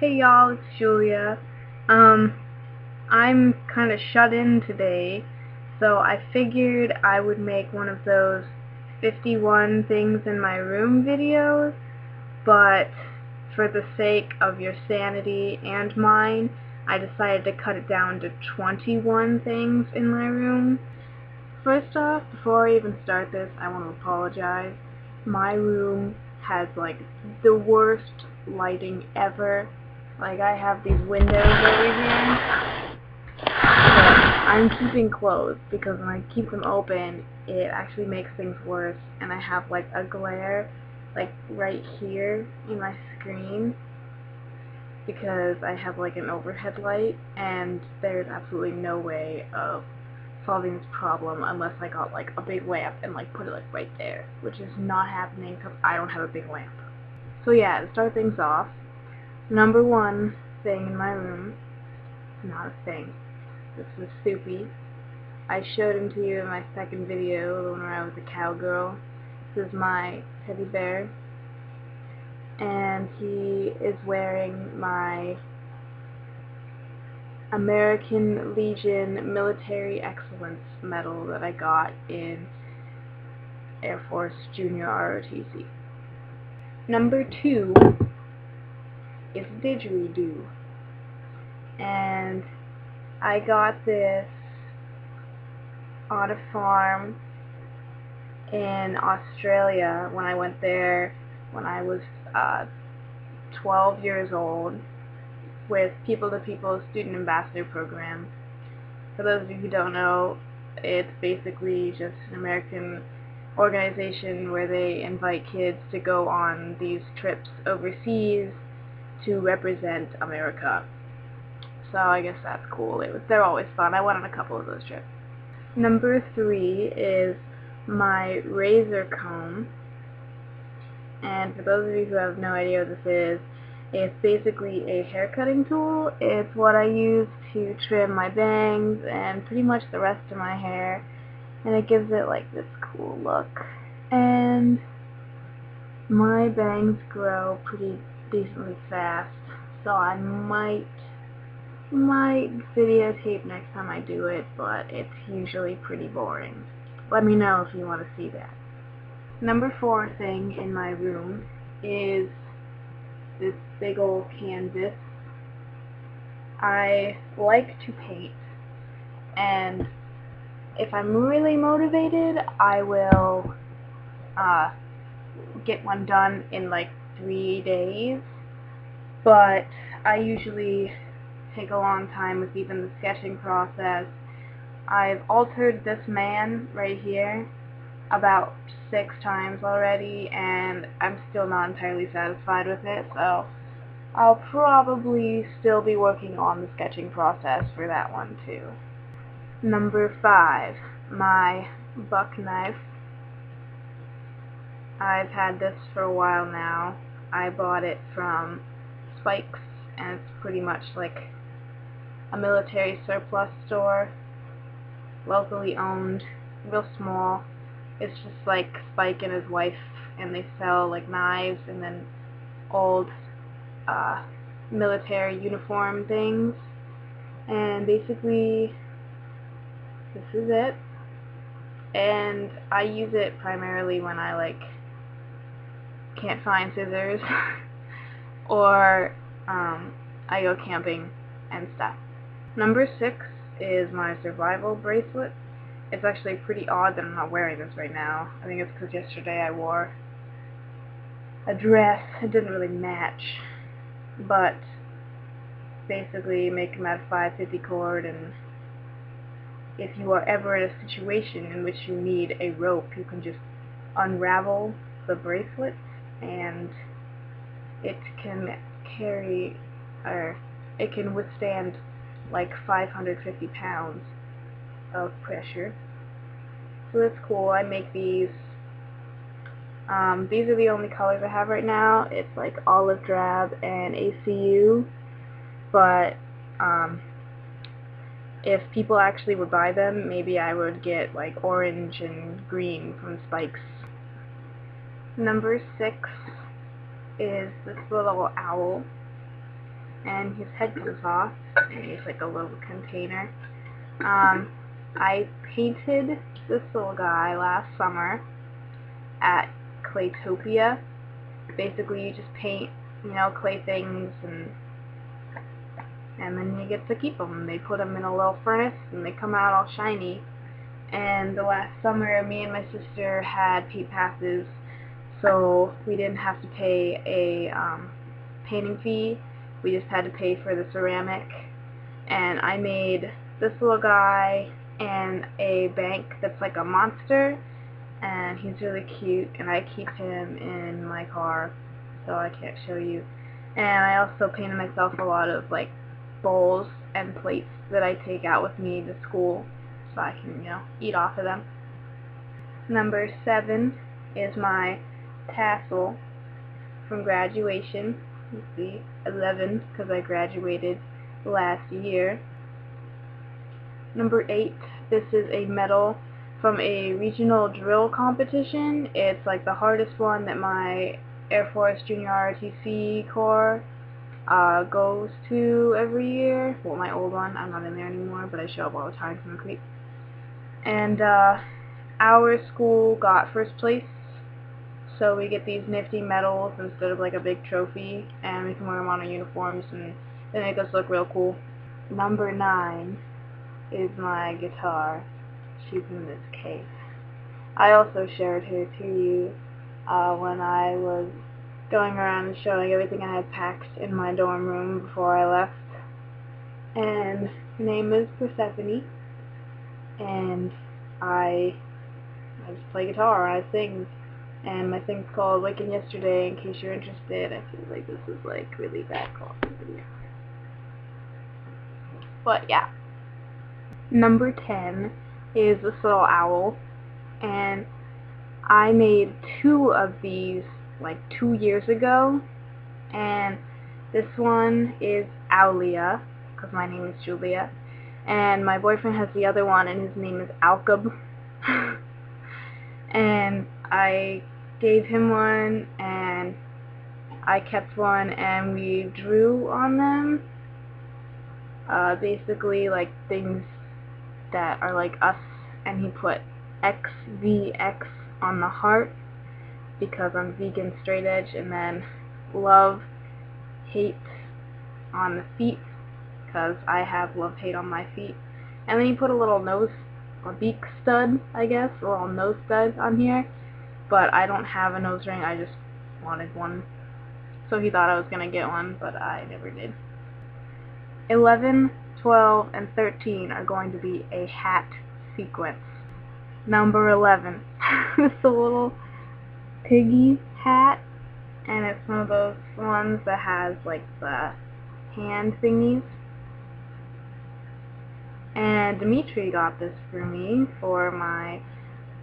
Hey y'all, it's Julia. I'm kind of shut in today, so I figured I would make one of those 51 things in my room videos, but for the sake of your sanity and mine, I decided to cut it down to 21 things in my room. First off, before I even start this, I want to apologize. My room has like the worst lighting ever. Like, I have these windows over here that I'm keeping closed because when I keep them open, it actually makes things worse, and I have like a glare like right here in my screen because I have like an overhead light, and there's absolutely no way of solving this problem unless I got like a big lamp and like put it like right there, which is not happening because I don't have a big lamp. So yeah, to start things off, number one thing in my room, not a thing, this is Soupy. I showed him to you in my second video, the one where I was a cowgirl. This is my teddy bear, and he is wearing my American Legion Military Excellence Medal that I got in Air Force Junior ROTC. Number two is Didgeridoo, and I got this on a farm in Australia when I went there when I was 12 years old with People to People Student Ambassador Program. For those of you who don't know, it's basically just an American organization where they invite kids to go on these trips overseas to represent America. So I guess that's cool. They're always fun. I went on a couple of those trips. Number three is my razor comb, and for those of you who have no idea what this is, it's basically a hair cutting tool. It's what I use to trim my bangs and pretty much the rest of my hair, and it gives it like this cool look. And my bangs grow pretty decently fast, so I might videotape next time I do it, but it's usually pretty boring. Let me know if you want to see that. Number four thing in my room is this big old canvas. I like to paint, and if I'm really motivated, I will get one done in like 3 days, but I usually take a long time with even the sketching process. I've altered this man right here about 6 times already, and I'm still not entirely satisfied with it, so I'll probably still be working on the sketching process for that one too. Number 5, my buck knife. I've had this for a while now. I bought it from Spike's, and it's pretty much like a military surplus store, locally owned, real small. It's just like Spike and his wife, and they sell like knives and then old military uniform things. And basically, this is it. And I use it primarily when I like can't find scissors or I go camping and stuff. Number 6 is my survival bracelet. It's actually pretty odd that I'm not wearing this right now. I think it's because yesterday I wore a dress. It didn't really match, but basically you make them out of 550 cord, and if you are ever in a situation in which you need a rope, you can just unravel the bracelet, and it can carry, or it can withstand like 550 pounds of pressure. So that's cool. I make these. These are the only colors I have right now. It's like olive drab and ACU, but if people actually would buy them, maybe I would get like orange and green from Spike's. Number 6 is this little owl. and his head comes off, and he's like a little container. I painted this little guy last summer at Claytopia. Basically, you just paint, clay things, and then you get to keep them. They put them in a little furnace, and they come out all shiny. And the last summer, me and my sister had paint passes, so we didn't have to pay a painting fee. We just had to pay for the ceramic. And I made this little guy and a bank that's like a monster, and he's really cute, and I keep him in my car, so I can't show you. And I also painted myself a lot of like bowls and plates that I take out with me to school, so I can, eat off of them. Number 7 is my tassel from graduation. You see, 11, because I graduated last year. Number 8, this is a medal from a regional drill competition. It's like the hardest one that my Air Force Junior ROTC Corps goes to every year. Well, my old one, I'm not in there anymore, but I show up all the time from the creek. And our school got first place, so we get these nifty medals instead of like a big trophy, and we can wear them on our uniforms, and they make us look real cool. Number 9 is my guitar. She's in this case. I also shared her to you when I was going around and showing everything I had packed in my dorm room before I left. And her name is Persephone, and I just play guitar, I sing, and my thing's called Waking Yesterday, in case you're interested. I feel like this is like really bad quality. But yeah. Number 10 is this little owl, and I made 2 of these like 2 years ago, and this one is Owlia, because my name is Julia, and my boyfriend has the other one, and his name is Alcub. And I gave him one, and I kept one, and we drew on them, basically like things that are like us, and he put XVX on the heart because I'm vegan straight edge, and then love hate on the feet because I have love hate on my feet, and then he put a little beak stud, I guess, a little nose stud on here, but I don't have a nose ring. I just wanted one, so he thought I was gonna get one, but I never did. 11, 12, and 13 are going to be a hat sequence. Number 11, it's a little piggy hat, and it's one of those ones that has like the hand thingies. And Dimitri got this for me for my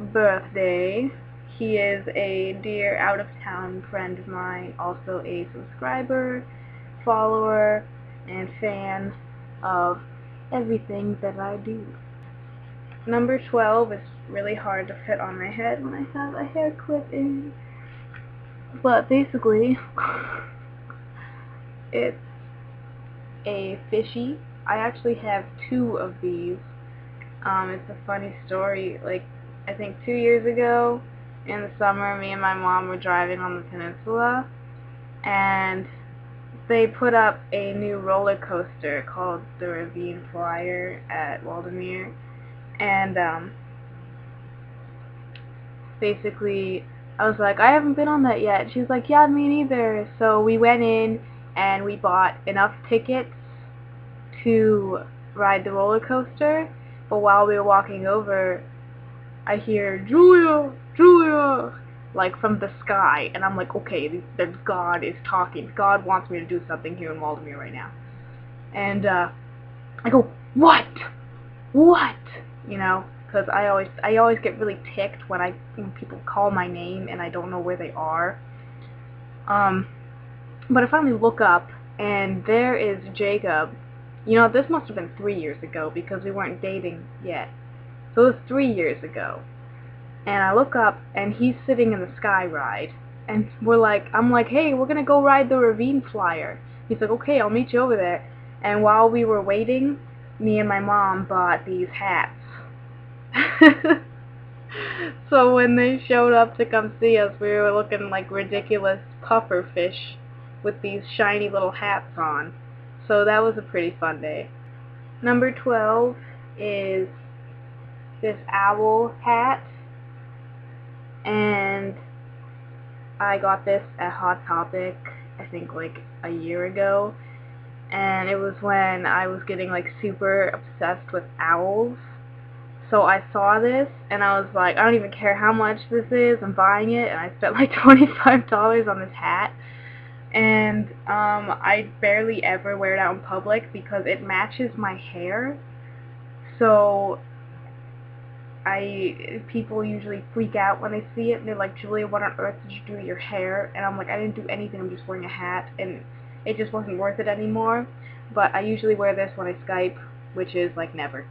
birthday. He is a dear out-of-town friend of mine, also a subscriber, follower, and fan of everything that I do. Number 12 is really hard to fit on my head when I have a hair clip in. But basically, it's a fishy. I actually have 2 of these. It's a funny story. Like, I think 2 years ago in the summer, me and my mom were driving on the peninsula, and they put up a new roller coaster called the Ravine Flyer at Waldameer, and basically I was like, I haven't been on that yet. She was like, yeah, me neither. So we went in and we bought enough tickets to ride the roller coaster, but while we were walking over, I hear, Julia, Julia, like from the sky, and I'm like, okay, God is talking. God wants me to do something here in Waldameer right now. And I go, what? What? You know, because I always get really ticked when people call my name and I don't know where they are. But I finally look up, and there is Jacob. You know, this must have been 3 years ago because we weren't dating yet. So it was 3 years ago. And I look up, and he's sitting in the sky ride. And I'm like, hey, we're gonna go ride the Ravine Flyer. He's like, okay, I'll meet you over there. And while we were waiting, me and my mom bought these hats. So when they showed up to come see us, we were looking like ridiculous puffer fish with these shiny little hats on. So that was a pretty fun day. Number 12 is this owl hat, and I got this at Hot Topic, I think like a year ago, and it was when I was getting like super obsessed with owls. So I saw this, and I was like, I don't even care how much this is, I'm buying it, and I spent like $25 on this hat. And I barely ever wear it out in public because it matches my hair. So people usually freak out when they see it, and they're like, Julia, what on earth did you do to your hair? And I'm like, I didn't do anything, I'm just wearing a hat, and it just wasn't worth it anymore. But I usually wear this when I Skype, which is like never.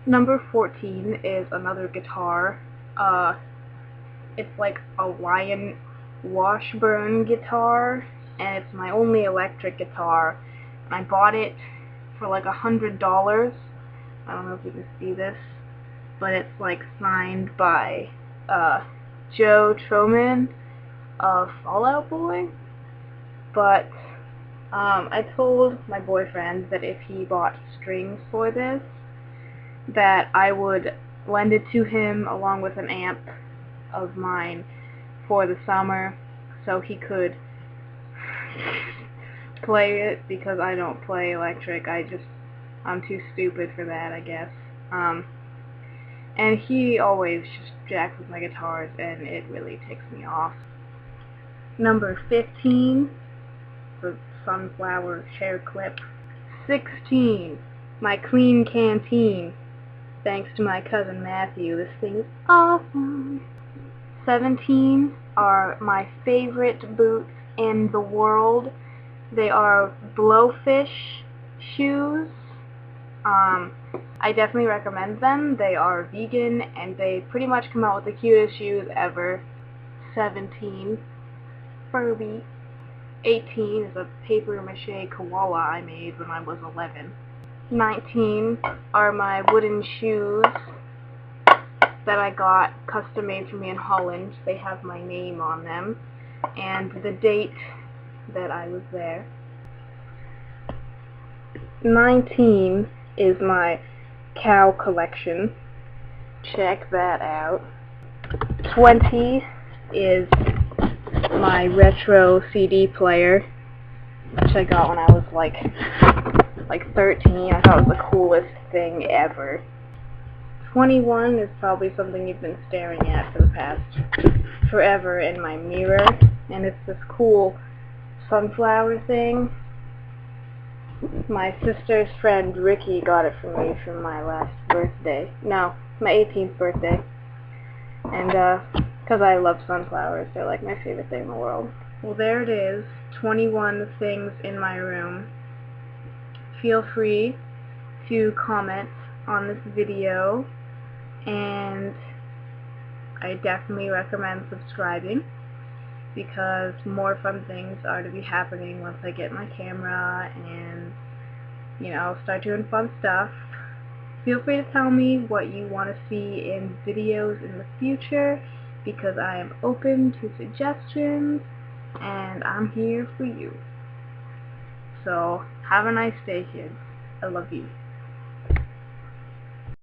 Number 14 is another guitar. It's like a Lion Washburn guitar, and it's my only electric guitar. And I bought it for like $100. I don't know if you can see this, but it's like signed by Joe Troman of Fall Out Boy. But I told my boyfriend that if he bought strings for this, that I would lend it to him along with an amp of mine for the summer so he could play it, because I don't play electric. I'm too stupid for that, I guess. And he always just jacks with my guitars, and it really ticks me off. Number 15, the sunflower hair clip. 16, my clean canteen. Thanks to my cousin Matthew, this thing is awesome. 17 are my favorite boots in the world. They are Blowfish shoes. I definitely recommend them. They are vegan, and they pretty much come out with the cutest shoes ever. 17, Furby. 18 is a paper mache koala I made when I was 11. 19 are my wooden shoes that I got custom made for me in Holland. They have my name on them and the date that I was there. 19 is my cow collection. Check that out. 20 is my retro CD player, which I got when I was like 13. I thought it was the coolest thing ever. 21 is probably something you've been staring at for the past forever in my mirror, and it's this cool sunflower thing. My sister's friend Ricky got it for me for my last birthday. No, my 18th birthday. And because I love sunflowers, they're like my favorite thing in the world. Well, there it is, 21 things in my room. Feel free to comment on this video, and I definitely recommend subscribing, because more fun things are to be happening once I get my camera and, you know, start doing fun stuff. Feel free to tell me what you want to see in videos in the future, because I am open to suggestions, and I'm here for you. So, have a nice day, kids. I love you.